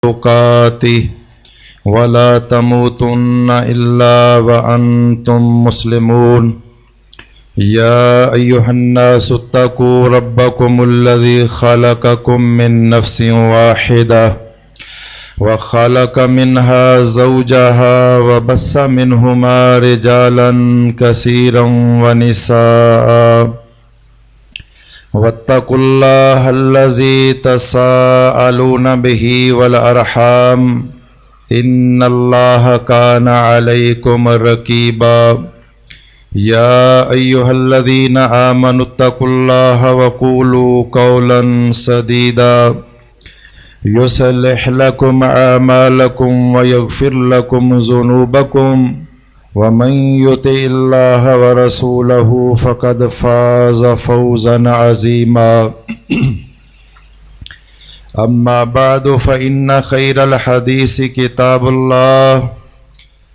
تقاته ولا تموتن إلا وأنتم مسلمون يا أيها الناس اتقوا ربكم الذي خلقكم من نفس واحدة وخلق منها زوجها وبث منهما رجالا كثيرا ونساء واتقوا الله الذي تساءلون به والأرحام إن الله كان عليكم رقيبا يا أيها الذين آمنوا اتقوا الله وقولوا قولا سديدا يصلح لكم أعمالكم ويغفر لكم ذنوبكم ومن يطع الله ورسوله فقد فاز فوزا عظيما أما بعد فإن خير الحديث كتاب الله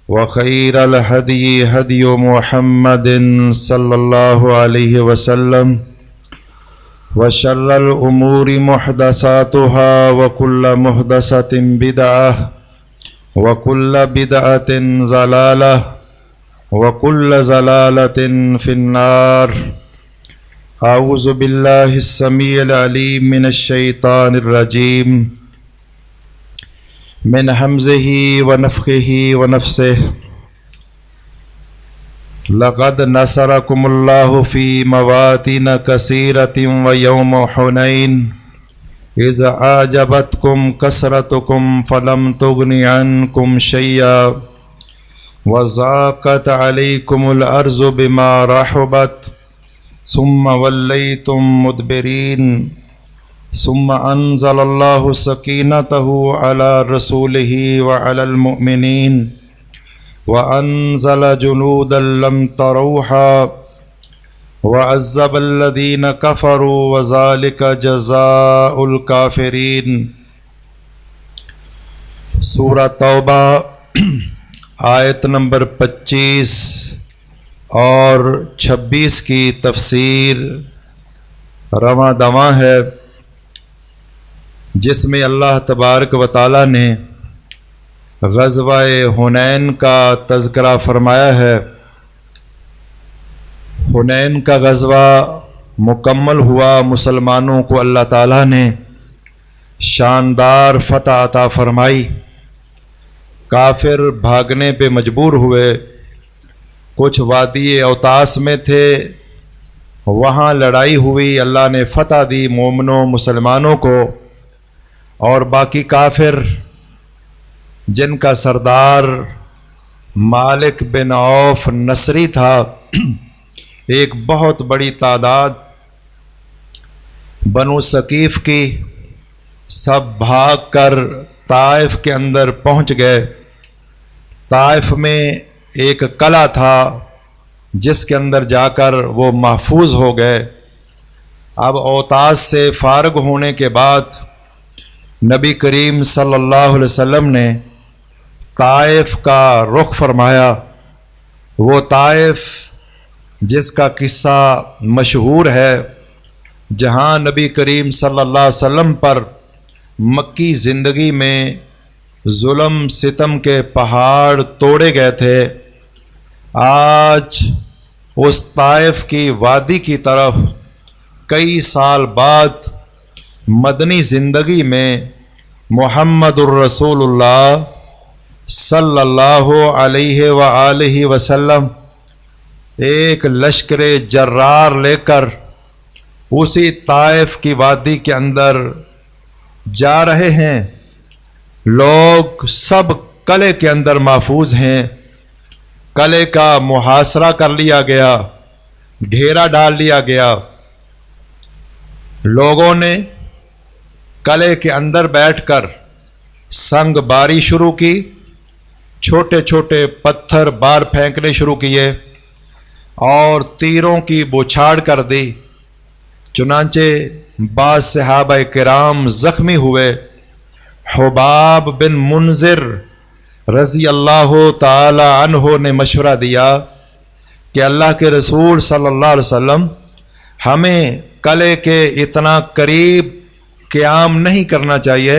وخير الهدي هدي محمد صلى الله عليه وسلم وشر الأمور محدثاتها وكل محدثة بدعة وكل بدعة ضلالة وكل ضلالة في النار أعوذ بالله السميع العليم من الشيطان الرجيم من همزه ونفخه ونفسه لقد نصركم الله في مواطن كثيرة ويوم حنين إذ أعجبتكم كثرتكم فلم تغن عنكم شيئا وضاقت عليكم الأرض بما رحبت ثم وليتم مدبرين ثم أنزل الله سكينته على رسوله وعلى المؤمنين وأنزل جنودا لم تروها وعذب الذين كفروا وذلك جزاء الكافرين۔ سورہ توبہ آیت نمبر 25 اور 26 کی تفسیر رواں دواں ہے، جس میں اللہ تبارک و تعالی نے غزوہ حنین کا تذکرہ فرمایا ہے۔ حنین کا غزوہ مکمل ہوا، مسلمانوں کو اللہ تعالی نے شاندار فتح عطا فرمائی، کافر بھاگنے پہ مجبور ہوئے، کچھ وادی اوتاس میں تھے، وہاں لڑائی ہوئی، اللہ نے فتح دی مومنوں مسلمانوں کو، اور باقی کافر جن کا سردار مالک بن عوف نصری تھا، ایک بہت بڑی تعداد بنو ثقیف کی، سب بھاگ کر طائف کے اندر پہنچ گئے۔ طائف میں ایک قلعہ تھا جس کے اندر جا کر وہ محفوظ ہو گئے۔ اب اوتاس سے فارغ ہونے کے بعد نبی کریم صلی اللہ علیہ وسلم نے طائف کا رخ فرمایا۔ وہ طائف جس کا قصہ مشہور ہے، جہاں نبی کریم صلی اللہ علیہ وسلم پر مکی زندگی میں ظلم ستم کے پہاڑ توڑے گئے تھے، آج اس طائف کی وادی کی طرف کئی سال بعد مدنی زندگی میں محمد الرسول اللہ صلی اللہ علیہ وآلہ وسلم ایک لشکر جرار لے کر اسی طائف کی وادی کے اندر جا رہے ہیں۔ لوگ سب قلعے کے اندر محفوظ ہیں، قلعے کا محاصرہ کر لیا گیا، گھیرا ڈال لیا گیا۔ لوگوں نے قلعے کے اندر بیٹھ کر سنگ باری شروع کی، چھوٹے چھوٹے پتھر بار پھینکنے شروع کیے اور تیروں کی بوچھاڑ کر دی۔ چنانچہ بعض صحابہ کرام زخمی ہوئے۔ حباب بن منذر رضی اللہ تعالی عنہ نے مشورہ دیا کہ اللہ کے رسول صلی اللہ علیہ وسلم ہمیں قلعے کے اتنا قریب قیام نہیں کرنا چاہیے،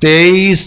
23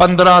15,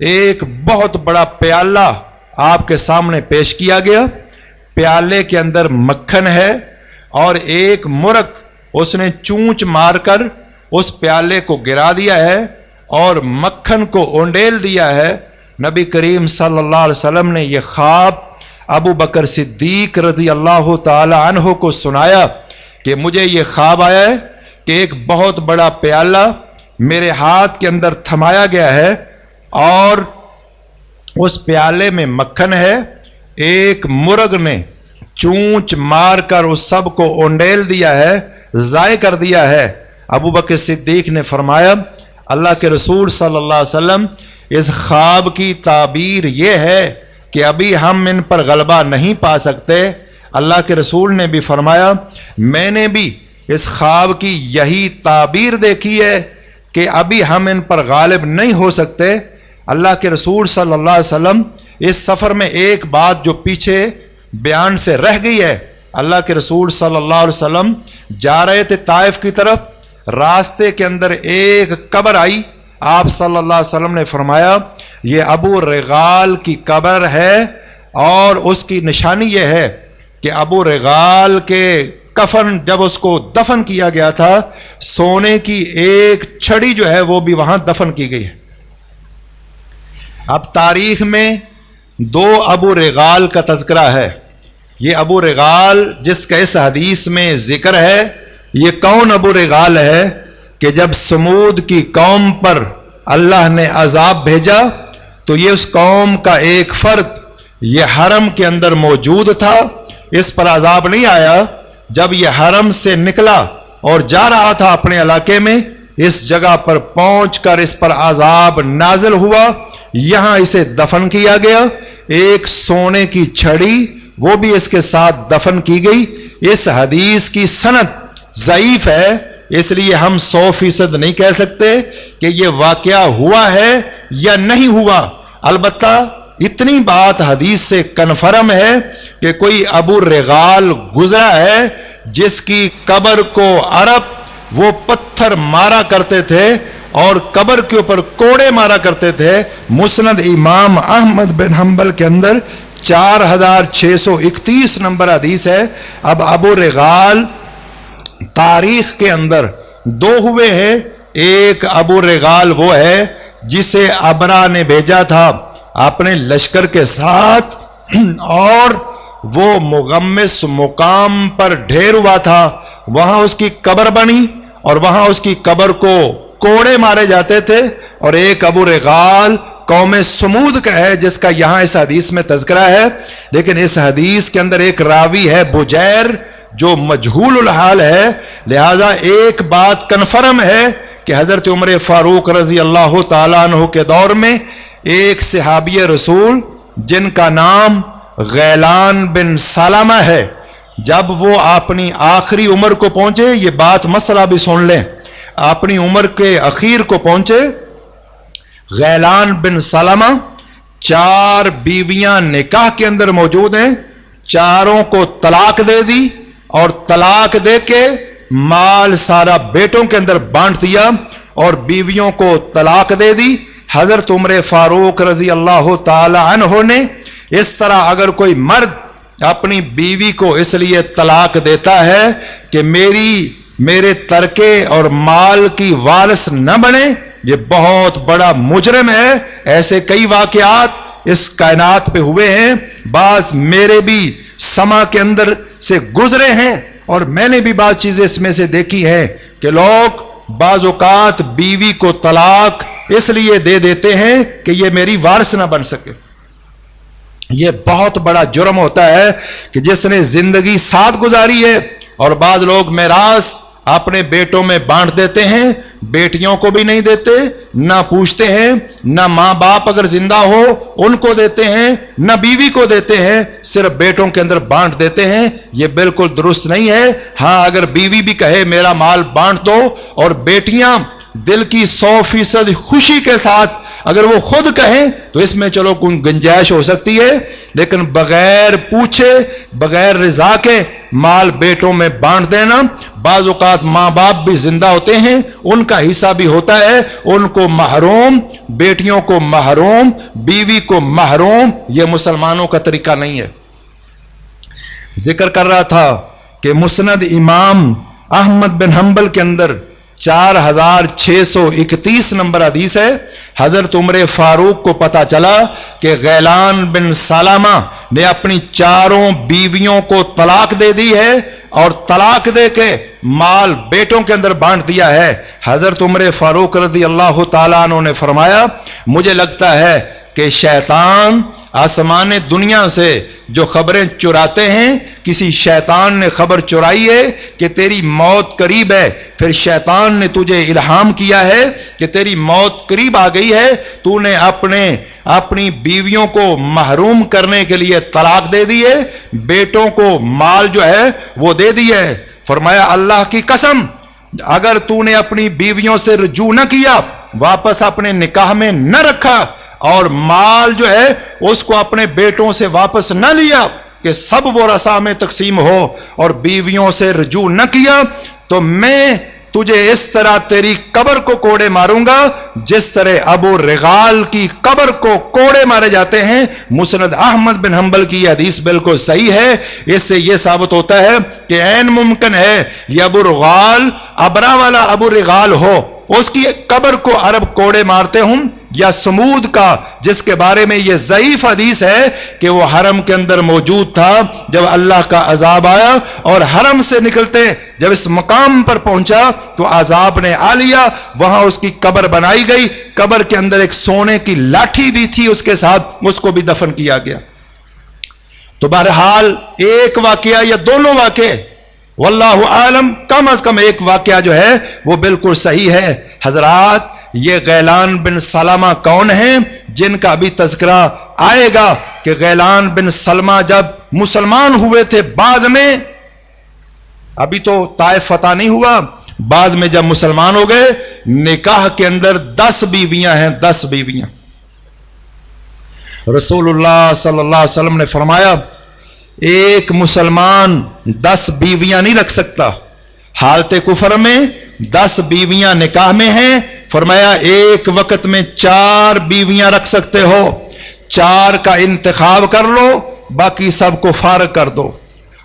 ایک بہت بڑا پیالہ آپ کے سامنے پیش کیا گیا. پیالے کے اندر مکھن ہے اور ایک مرغ اس نے چونچ مار کر اس پیالے کو گرا دیا ہے اور مکھن کو اونڈیل دیا ہے. نبی کریم صلی اللہ علیہ وسلم نے یہ خواب ابو بکر صدیق رضی اللہ تعالی عنہ کو سنایا کہ مجھے یہ خواب آیا ہے کہ ایک بہت بڑا پیالہ میرے ہاتھ کے اندر تھمایا گیا ہے اور اس پیالے میں مکھن ہے. ایک مرغ نے چونچ مار کر اس سب کو اونڈیل دیا ہے, ضائع کر دیا ہے. ابو بکر صدیق نے فرمایا اللہ کے رسول صلی اللہ علیہ وسلم اس خواب کی تعبیر یہ ہے کہ ابھی ہم ان پر غلبہ نہیں پا سکتے. اللہ کے رسول نے بھی فرمایا میں نے بھی اس خواب کی یہی تعبیر دیکھی ہے کہ ابھی ہم ان پر غالب نہیں ہو سکتے. اللہ کے رسول صلی اللہ علیہ وسلم اس سفر میں ایک بات جو پیچھے بیان سے رہ گئی ہے, اللہ کے رسول صلی اللہ علیہ وسلم جا رہے تھے طائف کی طرف, راستے کے اندر ایک قبر آئی. آپ صلی اللہ علیہ وسلم نے فرمایا یہ ابو رغال کی قبر ہے اور اس کی نشانی یہ ہے کہ ابو رغال کے کفن جب اس کو دفن کیا گیا تھا سونے کی ایک چھڑی جو ہے وہ بھی وہاں دفن کی گئی ہے. اب تاریخ میں دو ابو رغال کا تذکرہ ہے. یہ ابو رغال جس کا اس حدیث میں ذکر ہے یہ کون ابو رغال ہے کہ جب سمود کی قوم پر اللہ نے عذاب بھیجا تو یہ اس قوم کا ایک فرد یہ حرم کے اندر موجود تھا, اس پر عذاب نہیں آیا. جب یہ حرم سے نکلا اور جا رہا تھا اپنے علاقے میں, اس جگہ پر پہنچ کر اس پر عذاب نازل ہوا, یہاں اسے دفن کیا گیا. ایک سونے کی چھڑی وہ بھی اس کے ساتھ دفن کی گئی. اس حدیث کی سند ضعیف ہے, اس لیے ہم 100% نہیں کہہ سکتے کہ یہ واقعہ ہوا ہے یا نہیں ہوا. البتہ اتنی بات حدیث سے کنفرم ہے کہ کوئی ابو رغال گزرا ہے جس کی قبر کو عرب وہ پتھر مارا کرتے تھے اور قبر کے اوپر کوڑے مارا کرتے تھے. مسند امام احمد بن حنبل کے اندر 4631 نمبر حدیث ہے. اب ابو رغال تاریخ کے اندر دو ہوئے ہیں. ایک ابو رغال وہ ہے جسے ابرا نے بھیجا تھا اپنے لشکر کے ساتھ اور وہ مغمس مقام پر ڈھیر ہوا تھا, وہاں اس کی قبر بنی اور وہاں اس کی قبر کو کوڑے مارے جاتے تھے. اور ایک ابو رغال قوم سمود کا ہے جس کا یہاں اس حدیث میں تذکرہ ہے, لیکن اس حدیث کے اندر ایک راوی ہے بجیر جو مجہول الحال ہے. لہذا ایک بات کنفرم ہے کہ حضرت عمر فاروق رضی اللہ تعالیٰ عنہ کے دور میں ایک صحابی رسول جن کا نام غیلان بن سلمہ ہے, جب وہ اپنی آخری عمر کو پہنچے, یہ بات مسئلہ بھی سن لیں, اپنی عمر کے اخیر کو پہنچے, غیلان بن سلمہ 4 بیویاں نکاح کے اندر موجود ہیں, چاروں کو طلاق دے دی اور طلاق دے کے مال سارا بیٹوں کے اندر بانٹ دیا اور بیویوں کو طلاق دے دی. حضرت عمر فاروق رضی اللہ تعالی عنہ نے اس طرح اگر کوئی مرد اپنی بیوی کو اس لیے طلاق دیتا ہے کہ میرے ترکے اور مال کی وارث نہ بنے, یہ بہت بڑا مجرم ہے. ایسے کئی واقعات اس کائنات پہ ہوئے ہیں, بعض میرے بھی سما کے اندر سے گزرے ہیں اور میں نے بھی بعض چیزیں اس میں سے دیکھی ہیں کہ لوگ بعض اوقات بیوی کو طلاق اس لیے دے دیتے ہیں کہ یہ میری وارث نہ بن سکے. یہ بہت بڑا جرم ہوتا ہے کہ جس نے زندگی ساتھ گزاری ہے. اور بعض لوگ میراث اپنے بیٹوں میں بانٹ دیتے ہیں, بیٹیوں کو بھی نہیں دیتے, نہ پوچھتے ہیں, نہ ماں باپ اگر زندہ ہو ان کو دیتے ہیں, نہ بیوی کو دیتے ہیں, صرف بیٹوں کے اندر بانٹ دیتے ہیں. یہ بالکل درست نہیں ہے. ہاں اگر بیوی بھی کہے میرا مال بانٹ دو اور بیٹیاں دل کی 100% خوشی کے ساتھ اگر وہ خود کہیں تو اس میں چلو کوئی گنجائش ہو سکتی ہے، لیکن بغیر پوچھے بغیر رضا کے مال بیٹوں میں بانٹ دینا، بعض اوقات ماں باپ بھی زندہ ہوتے ہیں، ان کا حصہ بھی ہوتا ہے، ان کو محروم، بیٹیوں کو محروم، بیوی کو محروم، یہ مسلمانوں کا طریقہ نہیں ہے۔ ذکر کر رہا تھا کہ مسند امام احمد بن حنبل کے اندر 4631 نمبر حدیث ہے، حضرت عمر فاروق کو پتا چلا کہ غیلان بن سلامہ نے اپنی 4 بیویوں کو طلاق دے دی ہے اور طلاق دے کے مال بیٹوں کے اندر بانٹ دیا ہے۔ حضرت عمر فاروق رضی اللہ تعالیٰ عنہ نے فرمایا مجھے لگتا ہے کہ شیطان آسمان دنیا سے جو خبریں چراتے ہیں، کسی شیطان نے خبر چرائی ہے کہ تیری موت قریب ہے، پھر شیطان نے تجھے الہام کیا ہے کہ تیری موت قریب آ گئی ہے، تو نے اپنی بیویوں کو محروم کرنے کے لیے طلاق دے دی ہے، بیٹوں کو مال جو ہے وہ دے دی ہے۔ فرمایا اللہ کی قسم اگر تو نے اپنی بیویوں سے رجوع نہ کیا، واپس اپنے نکاح میں نہ رکھا اور مال جو ہے اس کو اپنے بیٹوں سے واپس نہ لیا کہ سب ورثاء میں تقسیم ہو، اور بیویوں سے رجوع نہ کیا، تو میں تجھے اس طرح تیری قبر کو کوڑے ماروں گا جس طرح ابو رغال کی قبر کو کوڑے مارے جاتے ہیں۔ مسند احمد بن حنبل کی یہ حدیث بالکل صحیح ہے۔ اس سے یہ ثابت ہوتا ہے کہ عین ممکن ہے یہ ابو رغال ابرا والا ابو رغال ہو، اس کی قبر کو عرب کوڑے مارتے ہوں، یا سمود کا جس کے بارے میں یہ ضعیف حدیث ہے کہ وہ حرم کے اندر موجود تھا جب اللہ کا عذاب آیا، اور حرم سے نکلتے جب اس مقام پر پہنچا تو عذاب نے آ لیا، وہاں اس کی قبر بنائی گئی، قبر کے اندر ایک سونے کی لاٹھی بھی تھی اس کے ساتھ، اس کو بھی دفن کیا گیا۔ تو بہرحال ایک واقعہ یا دونوں واقعے واللہ عالم، کم از کم ایک واقعہ جو ہے وہ بالکل صحیح ہے۔ حضرات یہ غیلان بن سلامہ کون ہیں جن کا بھی تذکرہ آئے گا کہ غیلان بن سلمہ جب مسلمان ہوئے تھے، بعد میں ابھی تو طائف فتح نہیں ہوا، بعد میں جب مسلمان ہو گئے نکاح کے اندر 10 بیویاں ہیں، 10 بیویاں۔ رسول اللہ صلی اللہ علیہ وسلم نے فرمایا ایک مسلمان 10 بیویاں نہیں رکھ سکتا، حالت کفر میں 10 بیویاں نکاح میں ہیں، فرمایا ایک وقت میں 4 بیویاں رکھ سکتے ہو، 4 کا انتخاب کر لو، باقی سب کو فارغ کر دو۔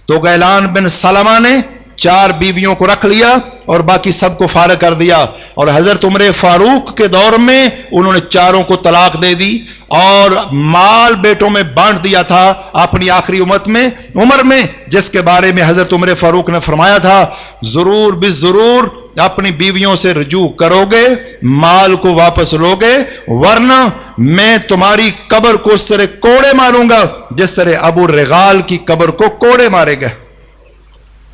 تو غیلان بن سلمہ نے 4 بیویوں کو رکھ لیا اور باقی سب کو فارغ کر دیا، اور حضرت عمر فاروق کے دور میں انہوں نے 4 کو طلاق دے دی اور مال بیٹوں میں بانٹ دیا تھا اپنی آخری عمر میں جس کے بارے میں حضرت عمر فاروق نے فرمایا تھا ضرور بالضرور اپنی بیویوں سے رجوع کرو گے، مال کو واپس لو گے، ورنہ میں تمہاری قبر کو اس طرح کوڑے ماروں گا جس طرح ابو رغال کی قبر کو کوڑے مارے گئے۔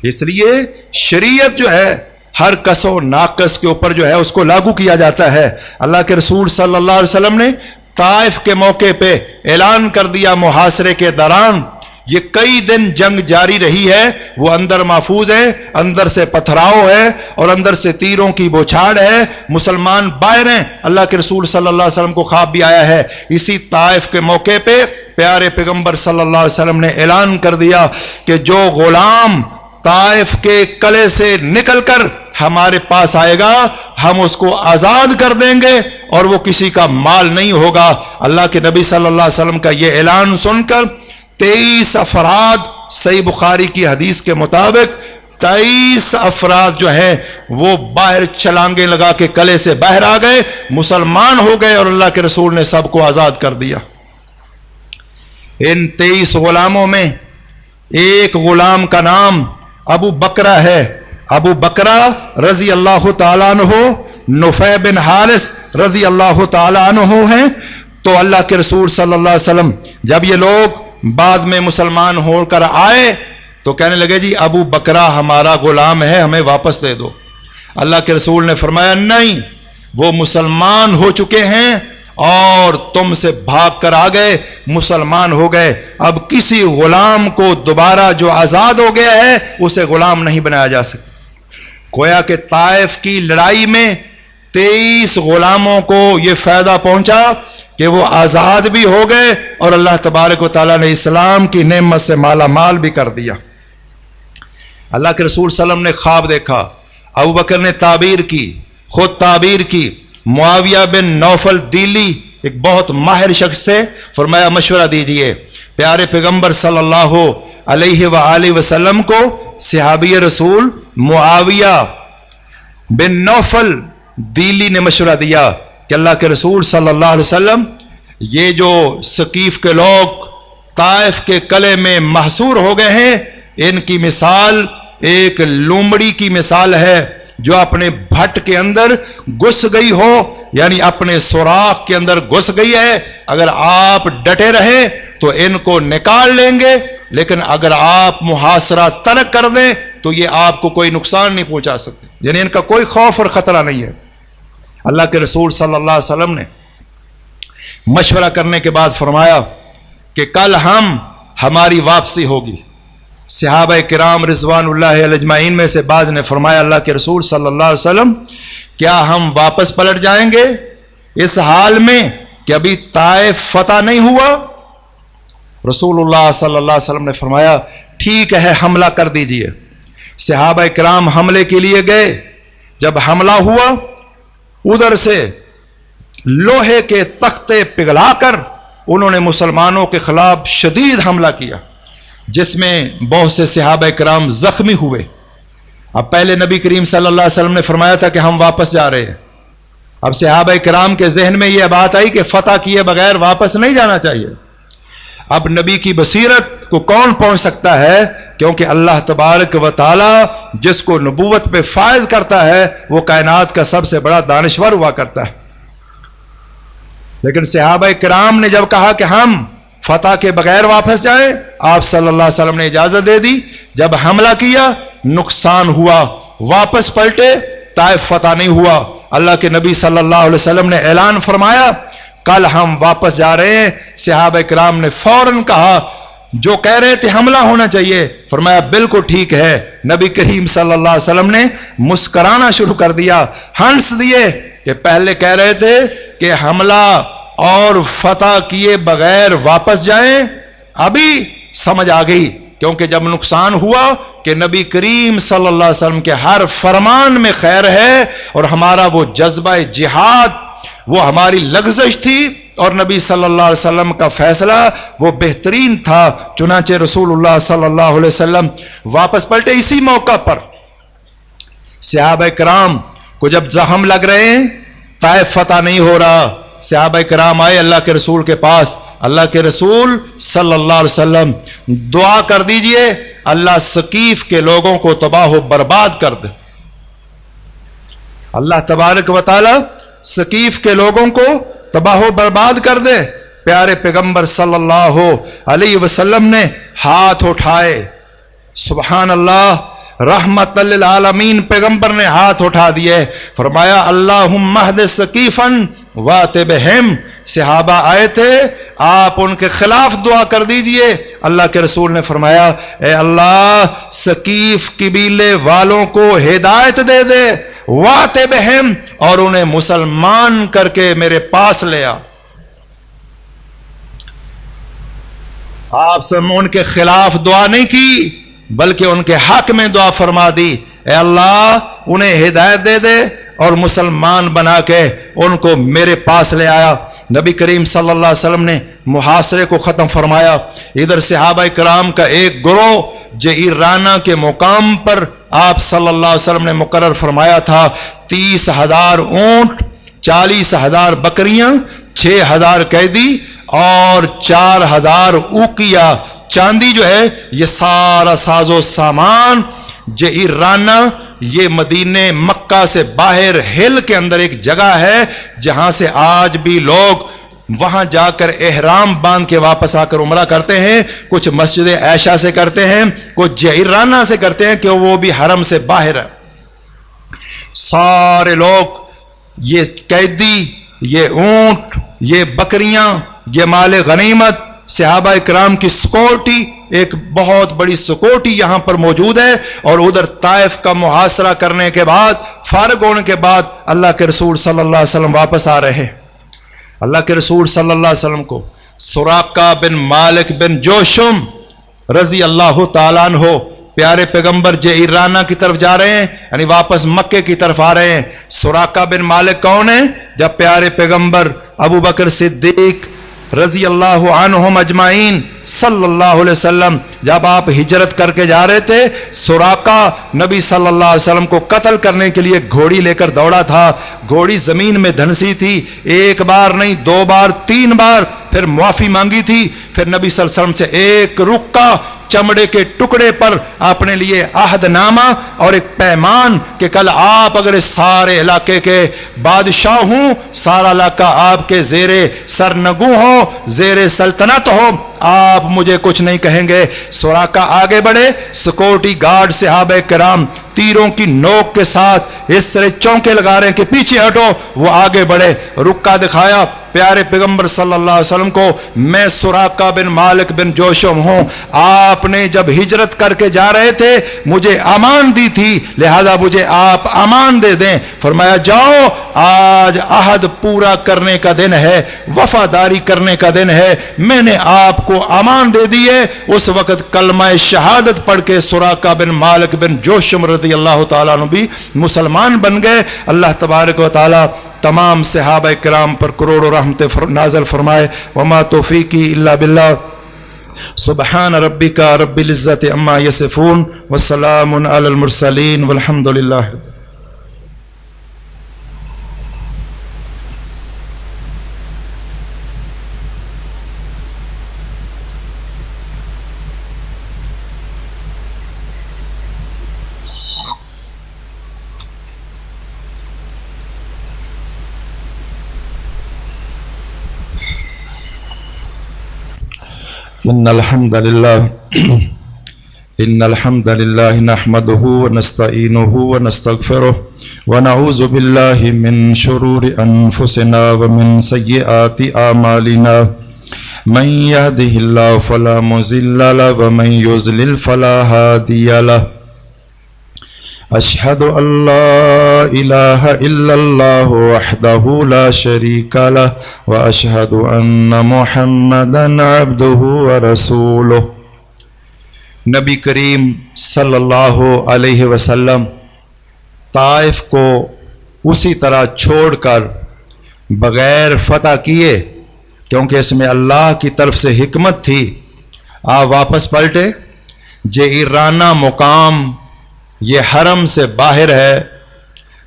اس لیے شریعت جو ہے ہر کس و ناقص کے اوپر جو ہے اس کو لاگو کیا جاتا ہے۔ اللہ کے رسول صلی اللہ علیہ وسلم نے طائف کے موقع پہ اعلان کر دیا، محاصرے کے دوران یہ کئی دن جنگ جاری رہی ہے، وہ اندر محفوظ ہے، اندر سے پتھراؤ ہے اور اندر سے تیروں کی بوچھاڑ ہے، مسلمان باہر ہیں۔ اللہ کے رسول صلی اللہ علیہ وسلم کو خواب بھی آیا ہے، اسی طائف کے موقع پہ پیارے پیغمبر صلی اللہ علیہ وسلم نے اعلان کر دیا کہ جو غلام طائف کے قلعے سے نکل کر ہمارے پاس آئے گا ہم اس کو آزاد کر دیں گے اور وہ کسی کا مال نہیں ہوگا۔ اللہ کے نبی صلی اللہ علیہ وسلم کا یہ اعلان سن کر 23 افراد، صحیح بخاری کی حدیث کے مطابق 23 افراد جو ہیں وہ باہر چھلانگیں لگا کے قلعے سے باہر آ گئے، مسلمان ہو گئے اور اللہ کے رسول نے سب کو آزاد کر دیا۔ ان 23 غلاموں میں ایک غلام کا نام ابو بکرہ ہے، ابو بکرہ رضی اللہ تعالیٰ عنہ، نفع بن حارث رضی اللہ تعالیٰ عنہ ہیں۔ تو اللہ کے رسول صلی اللہ علیہ وسلم جب یہ لوگ بعد میں مسلمان ہو کر آئے تو کہنے لگے جی ابو بکرہ ہمارا غلام ہے، ہمیں واپس دے دو۔ اللہ کے رسول نے فرمایا نہیں، وہ مسلمان ہو چکے ہیں اور تم سے بھاگ کر آ گئے، مسلمان ہو گئے، اب کسی غلام کو دوبارہ جو آزاد ہو گیا ہے اسے غلام نہیں بنایا جا سکتا۔ گویا کہ طائف کی لڑائی میں 23 غلاموں کو یہ فائدہ پہنچا کہ وہ آزاد بھی ہو گئے اور اللہ تبارک و تعالیٰ نے اسلام کی نعمت سے مالا مال بھی کر دیا۔ اللہ کے رسول صلی اللہ علیہ وسلم نے خواب دیکھا، ابو بکر نے تعبیر کی، خود تعبیر کی، معاویہ بن نوفل دیلی ایک بہت ماہر شخص سے فرمایا مشورہ دیجئے۔ پیارے پیغمبر صلی اللہ علیہ وآلہ وسلم کو صحابی رسول معاویہ بن نوفل دیلی نے مشورہ دیا کہ اللہ کے رسول صلی اللہ علیہ وسلم، یہ جو ثقیف کے لوگ طائف کے قلعے میں محصور ہو گئے ہیں، ان کی مثال ایک لومڑی کی مثال ہے جو اپنے بھٹ کے اندر گھس گئی ہو، یعنی اپنے سوراخ کے اندر گھس گئی ہے۔ اگر آپ ڈٹے رہیں تو ان کو نکال لیں گے، لیکن اگر آپ محاصرہ ترک کر دیں تو یہ آپ کو کوئی نقصان نہیں پہنچا سکتے، یعنی ان کا کوئی خوف اور خطرہ نہیں ہے۔ اللہ کے رسول صلی اللہ علیہ وسلم نے مشورہ کرنے کے بعد فرمایا کہ کل ہماری واپسی ہوگی۔ صحابہ کرام رضوان اللہ علیہ اجمعین میں سے بعض نے فرمایا اللہ کے رسول صلی اللہ علیہ وسلم، کیا ہم واپس پلٹ جائیں گے اس حال میں کہ ابھی طائف فتح نہیں ہوا؟ رسول اللہ صلی اللہ علیہ وسلم نے فرمایا ٹھیک ہے، حملہ کر دیجئے۔ صحابہ کرام حملے کے لیے گئے۔ جب حملہ ہوا، ادھر سے لوہے کے تختے پگھلا کر انہوں نے مسلمانوں کے خلاف شدید حملہ کیا، جس میں بہت سے صحابہ کرام زخمی ہوئے۔ اب پہلے نبی کریم صلی اللہ علیہ وسلم نے فرمایا تھا کہ ہم واپس جا رہے ہیں۔ اب صحابہ کرام کے ذہن میں یہ بات آئی کہ فتح کیے بغیر واپس نہیں جانا چاہیے۔ اب نبی کی بصیرت کو کون پہنچ سکتا ہے؟ کیونکہ اللہ تبارک و تعالی جس کو نبوت پہ فائز کرتا ہے وہ کائنات کا سب سے بڑا دانشور ہوا کرتا ہے۔ لیکن صحابہ کرام نے جب کہا کہ ہم فتح کے بغیر واپس جائیں، آپ صلی اللہ علیہ وسلم نے اجازت دے دی۔ جب حملہ کیا، نقصان ہوا، واپس پلٹے، طائف فتح نہیں ہوا۔ اللہ کے نبی صلی اللہ علیہ وسلم نے اعلان فرمایا کل ہم واپس جا رہے ہیں۔ صحابہ کرام نے فوراً کہا جو کہہ رہے تھے حملہ ہونا چاہیے، فرمایا بالکل ٹھیک ہے۔ نبی کریم صلی اللہ علیہ وسلم نے مسکرانا شروع کر دیا، ہنس دیے کہ پہلے کہہ رہے تھے کہ حملہ اور فتح کیے بغیر واپس جائیں، ابھی سمجھ آ گئی، کیونکہ جب نقصان ہوا کہ نبی کریم صلی اللہ علیہ وسلم کے ہر فرمان میں خیر ہے، اور ہمارا وہ جذبہ جہاد، وہ ہماری لغزش تھی، اور نبی صلی اللہ علیہ وسلم کا فیصلہ وہ بہترین تھا۔ چنانچہ رسول اللہ صلی اللہ علیہ وسلم واپس پلٹے۔ اسی موقع پر صحابہ کرام کو جب زخم لگ رہے ہیں، طائف فتح نہیں ہو رہا، صحابہ کرام آئے اللہ کے رسول کے پاس، اللہ کے رسول صلی اللہ علیہ وسلم دعا کر دیجئے اللہ ثقیف کے لوگوں کو تباہ و برباد کر دے۔ اللہ تبارک و تعالی ثقیف کے لوگوں کو تباہ و برباد کر دے۔ پیارے پیغمبر صلی اللہ علیہ وسلم نے ہاتھ اٹھائے، سبحان اللہ، رحمت للعالمین پیغمبر نے ہاتھ اٹھا دیے، فرمایا اللہم اہد ثقیفا وات بہم۔ صحابہ آئے تھے، آپ ان کے خلاف دعا کر دیجئے۔ اللہ کے رسول نے فرمایا اے اللہ ثقیف قبیلے والوں کو ہدایت دے دے، وات بہم، اور انہیں مسلمان کر کے میرے پاس لے آ۔ آپ سے ان کے خلاف دعا نہیں کی، بلکہ ان کے حق میں دعا فرما دی، اے اللہ انہیں ہدایت دے دے اور مسلمان بنا کے ان کو میرے پاس لے آیا۔ نبی کریم صلی اللہ علیہ وسلم نے محاصرے کو ختم فرمایا۔ ادھر صحابہ کرام کا ایک گروہ جعیرانہ کے مقام پر آپ صلی اللہ علیہ وسلم نے مقرر فرمایا تھا، 30,000 اونٹ، 40,000 بکریاں، 6,000 قیدی اور 4,000 اوقیہ چاندی جو ہے، یہ سارا ساز و سامان جعیرانہ، یہ مدینہ مکہ سے باہر ہل کے اندر ایک جگہ ہے جہاں سے آج بھی لوگ وہاں جا کر احرام باندھ کے واپس آ کر عمرہ کرتے ہیں۔ کچھ مسجد عائشہ سے کرتے ہیں، کچھ جعیرانہ سے کرتے ہیں کہ وہ بھی حرم سے باہر ہے۔ سارے لوگ، یہ قیدی، یہ اونٹ، یہ بکریاں، یہ مال غنیمت، صحابہ کرام کی سکیورٹی، ایک بہت بڑی سکوٹی یہاں پر موجود ہے، اور ادھر طائف کا محاصرہ کرنے کے بعد، فارغ ہونے کے بعد اللہ کے رسول صلی اللہ علیہ وسلم واپس آ رہے ہیں۔ اللہ کے رسول صلی اللہ علیہ وسلم کو سراقہ بن مالک بن جوشم رضی اللہ تعالیٰ عنہ، پیارے پیغمبر جعیرانہ کی طرف جا رہے ہیں، یعنی واپس مکے کی طرف آ رہے ہیں۔ سراقہ بن مالک کون ہے؟ جب پیارے پیغمبر ابو بکر صدیق رضی اللہ عنہم اجمعین صلی اللہ علیہ وسلم جب آپ ہجرت کر کے جا رہے تھے، سراقہ نبی صلی اللہ علیہ وسلم کو قتل کرنے کے لیے گھوڑی لے کر دوڑا تھا۔ گھوڑی زمین میں دھنسی تھی، ایک بار نہیں، 2 بار 3 بار پھر معافی مانگی تھی۔ پھر نبی صلی اللہ علیہ وسلم سے ایک رکا چمڑے کے ٹکڑے پر اپنے لیے عہد نامہ اور ایک پیمان کہ کل آپ اگر اس سارے علاقے کے بادشاہ ہوں، سارا علاقہ آپ کے زیر سرنگوں ہو، زیر سلطنت ہو، آپ مجھے کچھ نہیں کہیں گے۔ سراقہ آگے بڑھے، سیکورٹی گارڈ صحابہ کرام تیروں کی نوک کے ساتھ اس طرح چونکے لگا رہے ہیں کہ پیچھے ہٹو، وہ آگے بڑھے، رکا دکھایا پیارے پیغمبر صلی اللہ علیہ وسلم کو، میں سراقہ بن مالک بن جوشم ہوں، آپ نے جب ہجرت کر کے جا رہے تھے مجھے امان دی تھی، لہذا مجھے آپ امان دے دیں۔ فرمایا جاؤ، آج عہد پورا کرنے کا دن ہے، وفاداری کرنے کا دن ہے، میں نے آپ کو امان دے دی ہے۔ اس وقت کلمہ شہادت پڑھ کے سراقہ بن مالک بن جوشم رضی اللہ تعالیٰ عنہ بھی مسلمان بن گئے۔ اللہ تبارک و تعالیٰ تمام صحابہ کرام پر کروڑوں رحمت نازل فرمائے۔ وما توفیقی الا باللہ، سبحان ربک رب العزت عما یصفون وسلام علی المرسلین والحمد للہ۔ إن الحمد لله نحمده ونستعينه ونستغفره ونعوذ بالله من شرور أنفسنا ومن سيئات أعمالنا من يهده الله فلا مضل له ومن يضلل فلا هادي له أشهد أن لا إله إلا الله وحده لا شريك له وأشهد أن محمدا عبده ورسوله۔ نبی کریم صلی اللہ علیہ وسلم طائف کو اسی طرح چھوڑ کر بغیر فتح کیے، کیونکہ اس میں اللہ کی طرف سے حکمت تھی، آپ واپس پلٹے۔ جعیرانہ مقام یہ حرم سے باہر ہے،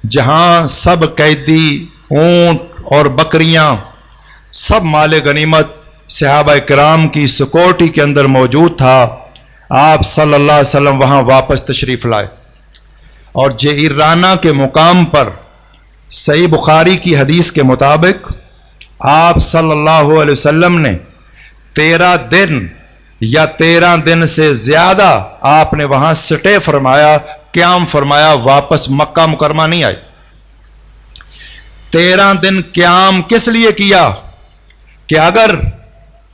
جہاں سب قیدی، اونٹ اور بکریاں، سب مال غنیمت صحابہ کرام کی سیکورٹی کے اندر موجود تھا۔ آپ صلی اللہ علیہ وسلم وہاں واپس تشریف لائے، اور جعیرانہ کے مقام پر صحیح بخاری کی حدیث کے مطابق آپ صلی اللہ علیہ وسلم نے 13 دن یا 13 دن سے زیادہ آپ نے وہاں سٹے فرمایا، قیام فرمایا، واپس مکہ مکرمہ نہیں آئے۔ 13 دن قیام کس لیے کیا کہ اگر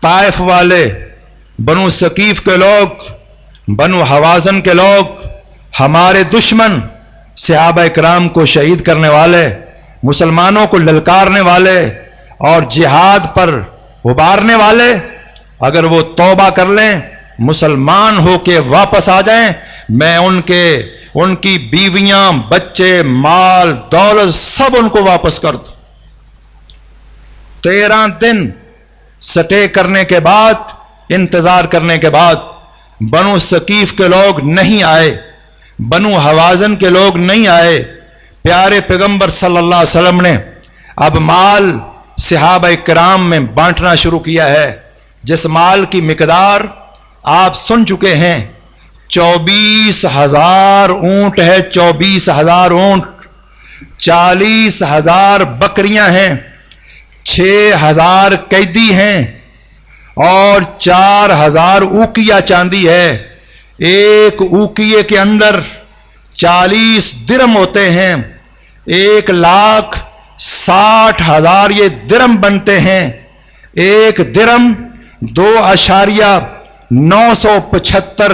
طائف والے، بنو ثقیف کے لوگ، بنو حوازن کے لوگ، ہمارے دشمن صحابہ کرام کو شہید کرنے والے، مسلمانوں کو للکارنے والے اور جہاد پر ابھارنے والے، اگر وہ توبہ کر لیں، مسلمان ہو کے واپس آ جائیں، میں ان کی بیویاں، بچے، مال، دولت سب ان کو واپس کر دوں۔ 13 دن سٹے کرنے کے بعد، انتظار کرنے کے بعد بنو ثقیف کے لوگ نہیں آئے، بنو حوازن کے لوگ نہیں آئے۔ پیارے پیغمبر صلی اللہ علیہ وسلم نے اب مال صحابہ کرام میں بانٹنا شروع کیا ہے، جس مال کی مقدار آپ سن چکے ہیں، 24,000 اونٹ ہے، 24,000 اونٹ، 40,000 بکریاں ہیں، 6,000 قیدی ہیں، اور 4,000 اوقیہ چاندی ہے۔ ایک اوقیے کے اندر 40 درم ہوتے ہیں، 1,60,000 یہ درم بنتے ہیں۔ ایک درم 2.2 975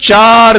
4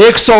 100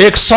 100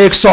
100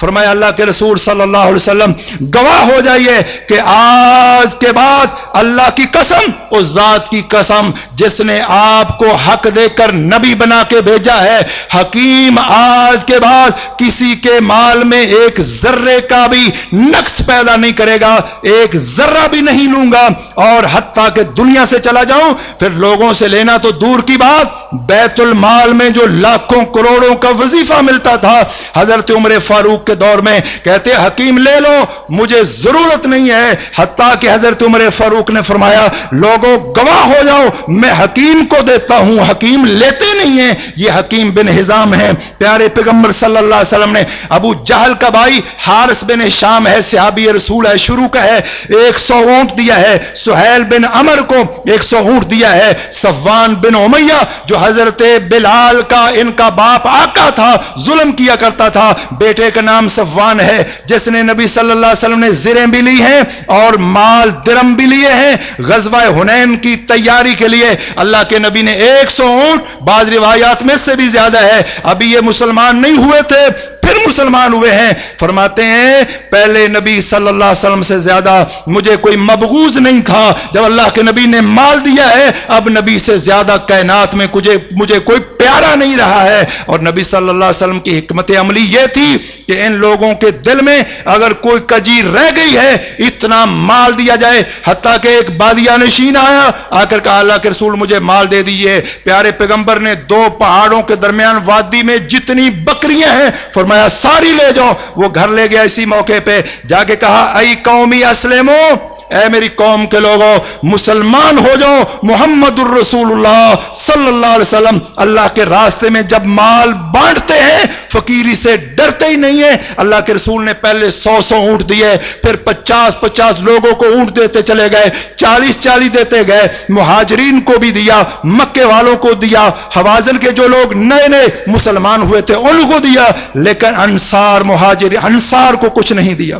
فرمایا اللہ کے رسول صلی اللہ علیہ وسلم گواہ ہو جائیے کہ آج کے بعد اللہ کی قسم، اس ذات کی قسم جس نے آپ کو حق دے کر نبی بنا کے بھیجا ہے، حکیم آج کے بعد کسی کے مال میں ایک ذرے کا بھی نقص پیدا نہیں کرے گا، ایک ذرہ بھی نہیں لوں گا، اور حتیٰ کہ دنیا سے چلا جاؤں پھر لوگوں سے لینا تو دور کی بات، بیت المال میں جو لاکھوں کروڑوں کا وظیفہ ملتا تھا حضرت عمر فاروق کے دور میں کہتے حکیم لے لو مجھے ضرورت نہیں ہے، حتیٰ کہ حضرت عمر فاروق نے فرمایا لوگوں گواہ ہو جاؤ میں حکیم کو دیتا ہوں، حکیم لیتے نہیں ہیں، یہ حکیم بن حزام ہے۔ پیارے پیغمبر صلی اللہ علیہ وسلم نے ابو جہل کا بھائی حارث بن ہشام ہے، صحابی رسول ہے، شروع کا ہے، 100 اونٹ دیا ہے، سہیل بن عمر کو 100 اونٹ دیا ہے، صفوان بن امیہ جو حضرت بلال کا ان کا باپ آقا تھا، ظلم کیا کرتا تھا، بیٹے کا نام صفوان ہے، جس نے نبی صلی اللہ علیہ وسلم نے زریں بھی لی ہیں اور مال درم بھی لیے ہیں غزوہ حنین کی تیاری کے لیے۔ اللہ کے نبی نے 100 اونٹ، بعض روایات میں سے بھی زیادہ ہے، ابھی یہ مسلمان نہیں ہوئے تھے پھر مسلمان ہوئے ہیں، فرماتے ہیں پہلے نبی صلی اللہ علیہ وسلم سے زیادہ مجھے کوئی مبغوض نہیں تھا، جب اللہ کے نبی نے مال دیا ہے اب نبی سے زیادہ کائنات میں مجھے کوئی پیارا نہیں رہا ہے۔ اور نبی صلی اللہ علیہ وسلم کی حکمت عملی یہ تھی کہ ان لوگوں کے دل میں اگر کوئی کجی رہ گئی ہے اتنا مال دیا جائے، حتیٰ کہ ایک بادیہ نشین آیا آ کر کہا اللہ کے رسول مجھے مال دے دیجئے، پیارے پیغمبر نے 2 پہاڑوں کے درمیان وادی میں جتنی بکریاں ہیں فرمایا ساری لے جاؤ، وہ گھر لے گیا، اسی موقع پہ جا کے کہا اے قومی اسلمو، اے میری قوم کے لوگوں مسلمان ہو جاؤ، محمد الرسول اللہ صلی اللہ علیہ وسلم اللہ کے راستے میں جب مال بانٹتے ہیں فقیری سے ڈرتے ہی نہیں ہیں۔ اللہ کے رسول نے پہلے 100 اونٹ دیے، پھر 50 لوگوں کو اونٹ دیتے چلے گئے، 40 دیتے گئے، مہاجرین کو بھی دیا، مکے والوں کو دیا، حوازن کے جو لوگ نئے مسلمان ہوئے تھے ان کو دیا، لیکن انصار کو کچھ نہیں دیا۔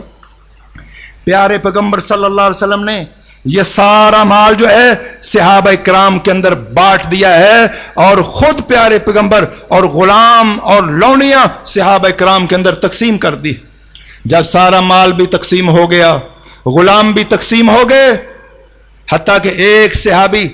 پیارے پیغمبر صلی اللہ علیہ وسلم نے یہ سارا مال جو ہے صحابہ کرام کے اندر بانٹ دیا ہے، اور خود پیارے پیغمبر اور غلام اور لونیاں صحابہ کرام کے اندر تقسیم کر دی۔ جب سارا مال بھی تقسیم ہو گیا، غلام بھی تقسیم ہو گئے، حتیٰ کہ ایک صحابی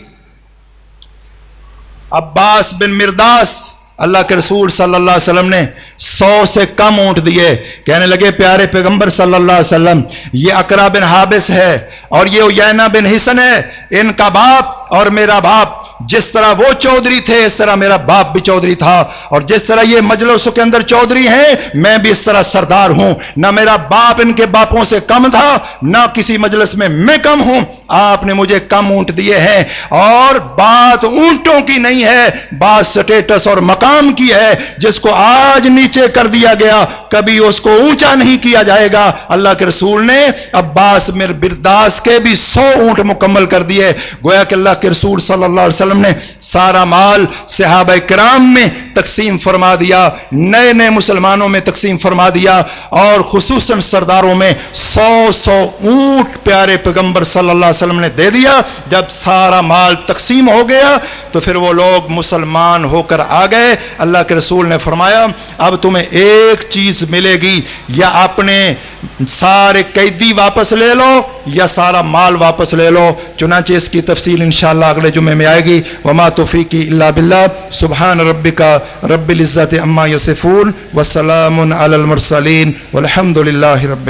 عباس بن مرداس اللہ کے رسول صلی اللہ علیہ وسلم نے 100 سے کم اونٹ دیے، کہنے لگے پیارے پیغمبر صلی اللہ علیہ وسلم یہ اقرا بن حابس ہے اور یہ عیینہ بن حصن ہے، ان کا باپ اور میرا باپ جس طرح وہ چودھری تھے اس طرح میرا باپ بھی چودھری تھا، اور جس طرح یہ مجلسوں کے اندر چودھری ہیں میں بھی اس طرح سردار ہوں، نہ میرا باپ ان کے باپوں سے کم تھا نہ کسی مجلس میں میں کم ہوں، آپ نے مجھے کم اونٹ دیے ہیں۔ اور بات اونٹوں کی نہیں ہے، بات سٹیٹس اور مقام کی ہے، جس کو آج نیچے کر دیا گیا کبھی اس کو اونچا نہیں کیا جائے گا۔ اللہ کے رسول نے عباس بن مرداس کے بھی 100 اونٹ مکمل کر دیے، گویا کہ اللہ کے رسول صلی اللہ علیہ وسلم نے سارا مال صحابہ کرام میں تقسیم فرما دیا، نئے مسلمانوں میں تقسیم فرما دیا، اور خصوصاً سرداروں میں 100 اونٹ پیارے پیغمبر صلی اللہ علیہ وسلم نے دے دیا۔ جب سارا مال تقسیم ہو گیا تو پھر وہ لوگ مسلمان ہو کر آ گئے۔ اللہ کے رسول نے فرمایا اب تمہیں ایک چیز ملے گی، یا اپنے سارے قیدی واپس لے لو یا سارا مال واپس لے لو، چنانچہ اس کی تفصیل انشاءاللہ اگلے جمعے میں آئے گی۔ وما توفیقی الا باللہ، سبحان ربک رب العزت عما یصفون وسلام علی المرسلین والحمد للہ رب العالمین۔